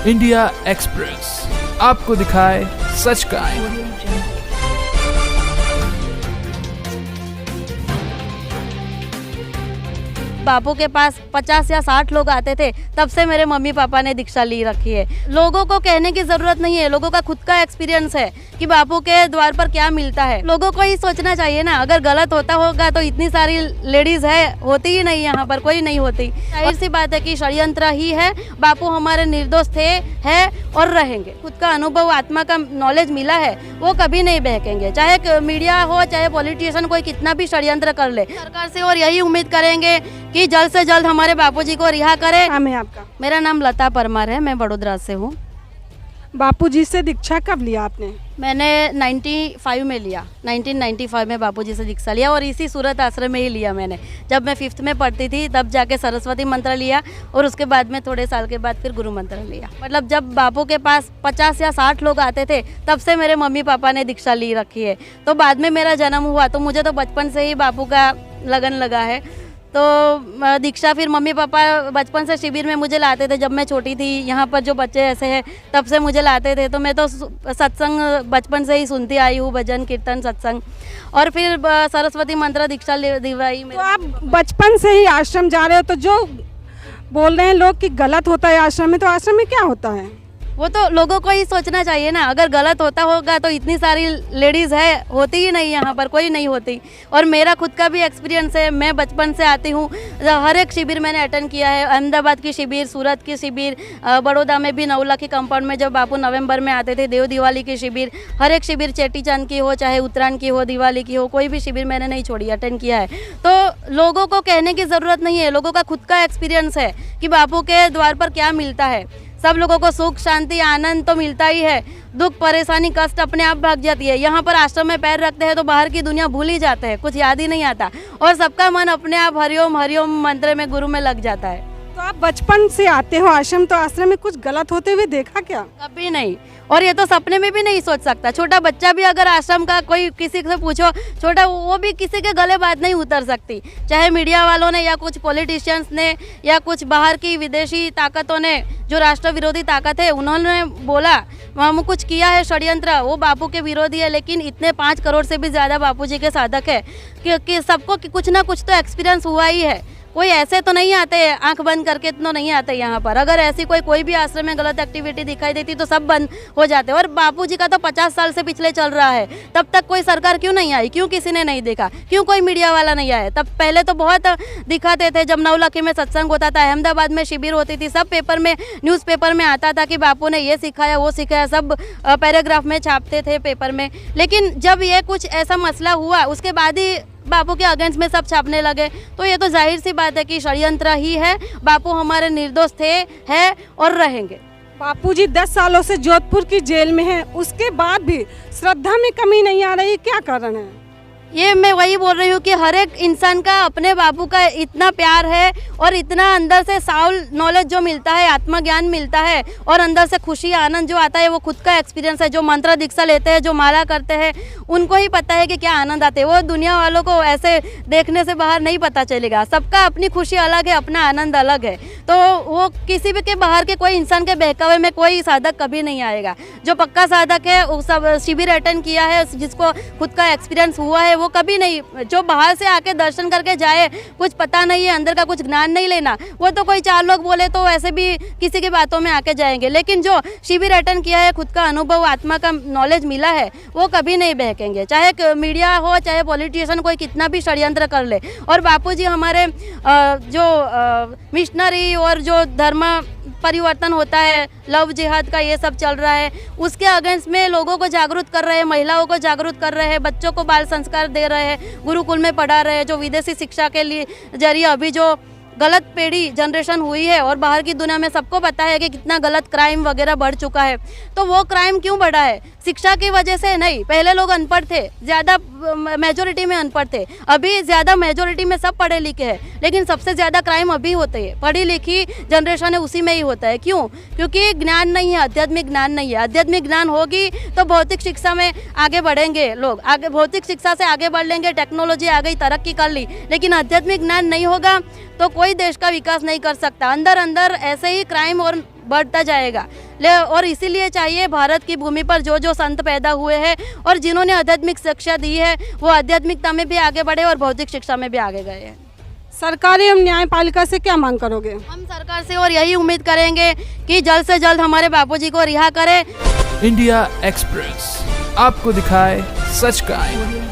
India express आपको दिखाए सच का आईना। बापू के पास 50 या 60 लोग आते थे, तब से मेरे मम्मी पापा ने दीक्षा ली रखी है। लोगों को कहने की जरूरत नहीं है, लोगों का खुद का एक्सपीरियंस है कि बापू के द्वार पर क्या मिलता है। लोगों को ही सोचना चाहिए ना, अगर गलत होता होगा तो इतनी सारी लेडीज है, होती ही नहीं, यहाँ पर कोई नहीं होती। जाहिर सी बात है कि षड्यंत्र ही है। बापू हमारे निर्दोष थे, है और रहेंगे। खुद का अनुभव, आत्मा का नॉलेज मिला है, वो कभी नहीं बहकेंगे। चाहे मीडिया हो, चाहे पॉलिटिशियन, कोई कितना भी षड्यंत्र कर ले। सरकार से और यही उम्मीद करेंगे कि जल्द से जल्द हमारे बापूजी को रिहा करे। नाम है आपका? मेरा नाम लता परमार है, मैं बड़ोदरा से हूँ। बापूजी से दीक्षा कब लिया आपने? मैंने 95 में लिया, 1995 में बापूजी से दीक्षा लिया और इसी सूरत आश्रम में ही लिया मैंने। जब मैं 5th में पढ़ती थी तब जाके सरस्वती मंत्र लिया और उसके बाद में थोड़े साल के बाद फिर गुरु मंत्र लिया। मतलब जब बापू के पास 50 या 60 लोग आते थे, तब से मेरे मम्मी पापा ने दीक्षा ली रखी है। तो बाद में मेरा जन्म हुआ तो मुझे तो बचपन से ही बापू का लगन लगा है। तो दीक्षा फिर मम्मी पापा बचपन से शिविर में मुझे लाते थे। जब मैं छोटी थी, यहाँ पर जो बच्चे ऐसे हैं तब से मुझे लाते थे, तो मैं तो सत्संग बचपन से ही सुनती आई हूँ, भजन कीर्तन सत्संग। और फिर सरस्वती मंत्र दीक्षा दिवाई। तो आप बचपन से ही आश्रम जा रहे हो, तो जो बोल रहे हैं लोग कि गलत होता है आश्रम में, तो आश्रम में क्या होता है? वो तो लोगों को ही सोचना चाहिए ना, अगर गलत होता होगा तो इतनी सारी लेडीज़ है, होती ही नहीं, यहाँ पर कोई नहीं होती। और मेरा खुद का भी एक्सपीरियंस है, मैं बचपन से आती हूँ, हर एक शिविर मैंने अटेंड किया है। अहमदाबाद की शिविर, सूरत की शिविर, बड़ौदा में भी नौला की कंपाउंड में जब बापू नवंबर में आते थे, देव दिवाली की शिविर, हर एक शिविर, चेटी चांद की हो, चाहे उत्तरायण की हो, दिवाली की हो, कोई भी शिविर मैंने नहीं छोड़ी, अटेंड किया है। तो लोगों को कहने की ज़रूरत नहीं है, लोगों का खुद का एक्सपीरियंस है कि बापू के द्वार पर क्या मिलता है। सब लोगों को सुख, शांति, आनंद तो मिलता ही है, दुख, परेशानी, कष्ट अपने आप भाग जाती है। यहाँ पर आश्रम में पैर रखते हैं तो बाहर की दुनिया भूल ही जाते हैं, कुछ याद ही नहीं आता और सबका मन अपने आप हरिओम हरिओम मंत्र में, गुरु में लग जाता है। तो आप बचपन से आते हो आश्रम, तो आश्रम में कुछ गलत होते हुए देखा क्या? कभी नहीं, और ये तो सपने में भी नहीं सोच सकता। छोटा बच्चा भी अगर आश्रम का कोई किसी से पूछो, छोटा, वो भी किसी के गले बात नहीं उतर सकती। चाहे मीडिया वालों ने या कुछ पॉलिटिशियंस ने या कुछ बाहर की विदेशी ताकतों ने, जो राष्ट्र विरोधी ताकत है, उन्होंने बोला हम कुछ किया है षड्यंत्र, वो बापू के विरोधी है। लेकिन इतने 5 करोड़ से भी ज़्यादा बापूजी के साधक है कि सबको कुछ ना कुछ तो एक्सपीरियंस हुआ ही है। कोई ऐसे तो नहीं आते आंख बंद करके, तो नहीं आते यहाँ पर। अगर ऐसी कोई भी आश्रम में गलत एक्टिविटी दिखाई देती तो सब बंद हो जाते। और बापूजी का तो 50 साल से पिछले चल रहा है, तब तक कोई सरकार क्यों नहीं आई? क्यों किसी ने नहीं देखा? क्यों कोई मीडिया वाला नहीं आया? तब पहले तो बहुत दिखाते थे। जब नौलखी में सत्संग होता था, अहमदाबाद में शिविर होती थी, सब पेपर में, न्यूज़पेपर में आता था कि बापू ने ये सिखाया, वो सिखाया, सब पैराग्राफ में छापते थे पेपर में। लेकिन जब ये कुछ ऐसा मसला हुआ, उसके बाद ही बापू के अगेंस्ट में सब छापने लगे। तो ये तो जाहिर सी बात है कि षड्यंत्र ही है। बापू हमारे निर्दोष थे, है और रहेंगे। बापूजी 10 सालों से जोधपुर की जेल में हैं, उसके बाद भी श्रद्धा में कमी नहीं आ रही, क्या कारण है? ये मैं वही बोल रही हूँ कि हर एक इंसान का अपने बापू का इतना प्यार है और इतना अंदर से साउल नॉलेज जो मिलता है, आत्मा ज्ञान मिलता है और अंदर से खुशी, आनंद जो आता है, वो खुद का एक्सपीरियंस है। जो मंत्र दीक्षा लेते हैं, जो माला करते हैं, उनको ही पता है कि क्या आनंद आते हैं। वो दुनिया वालों को ऐसे देखने से बाहर नहीं पता चलेगा। सबका अपनी खुशी अलग है, अपना आनंद अलग है। तो वो किसी भी के बाहर के कोई इंसान के बहकावे में कोई साधक कभी नहीं आएगा। जो पक्का साधक है, वो सब शिविर अटेंड किया है, जिसको खुद का एक्सपीरियंस हुआ है, वो कभी नहीं, जो बाहर से आके दर्शन करके जाए, कुछ पता नहीं है, अंदर का कुछ ज्ञान नहीं लेना, वो तो कोई 4 लोग बोले तो ऐसे भी किसी की बातों में आके जाएंगे। लेकिन जो शिविर अटेंड किया है, खुद का अनुभव, आत्मा का नॉलेज मिला है, वो कभी नहीं बहकेंगे। चाहे मीडिया हो, चाहे पॉलिटिशियन, कोई कितना भी षड्यंत्र कर ले। और बापूजी हमारे जो मिशनरी और जो धर्म परिवर्तन होता है, लव जिहाद का ये सब चल रहा है, उसके अगेंस्ट में लोगों को जागरूक कर रहे हैं, महिलाओं को जागरूक कर रहे हैं, बच्चों को बाल संस्कार दे रहे हैं, गुरुकुल में पढ़ा रहे हैं। जो विदेशी शिक्षा के लिए जरिए अभी जो गलत पीढ़ी जनरेशन हुई है और बाहर की दुनिया में सबको पता है कि कितना गलत क्राइम वगैरह बढ़ चुका है। तो वो क्राइम क्यों बढ़ा है? शिक्षा की वजह से नहीं। पहले लोग अनपढ़ थे, ज़्यादा मेजोरिटी में अनपढ़ थे, अभी ज़्यादा मेजोरिटी में सब पढ़े लिखे हैं। लेकिन सबसे ज़्यादा क्राइम अभी होते हैं, पढ़ी लिखी जनरेशन है उसी में ही होता है। क्यों? क्योंकि ज्ञान नहीं है, आध्यात्मिक ज्ञान नहीं है। आध्यात्मिक ज्ञान होगी तो भौतिक शिक्षा में आगे बढ़ेंगे लोग, आगे भौतिक शिक्षा से आगे बढ़ लेंगे, टेक्नोलॉजी आ गई, तरक्की कर ली। लेकिन आध्यात्मिक ज्ञान नहीं होगा तो कोई देश का विकास नहीं कर सकता। अंदर अंदर ऐसे ही क्राइम और बढ़ता जाएगा। और इसीलिए चाहिए भारत की भूमि पर जो जो संत पैदा हुए हैं और जिन्होंने आध्यात्मिक शिक्षा दी है वो आध्यात्मिकता में भी आगे बढ़े और भौतिक शिक्षा में भी आगे गए हैं। सरकारी एवं न्यायपालिका से क्या मांग करोगे? हम सरकार से और यही उम्मीद करेंगे कि जल्द से जल्द हमारे बापूजी को रिहा करें। इंडिया एक्सप्रेस आपको दिखाए सच का आईना।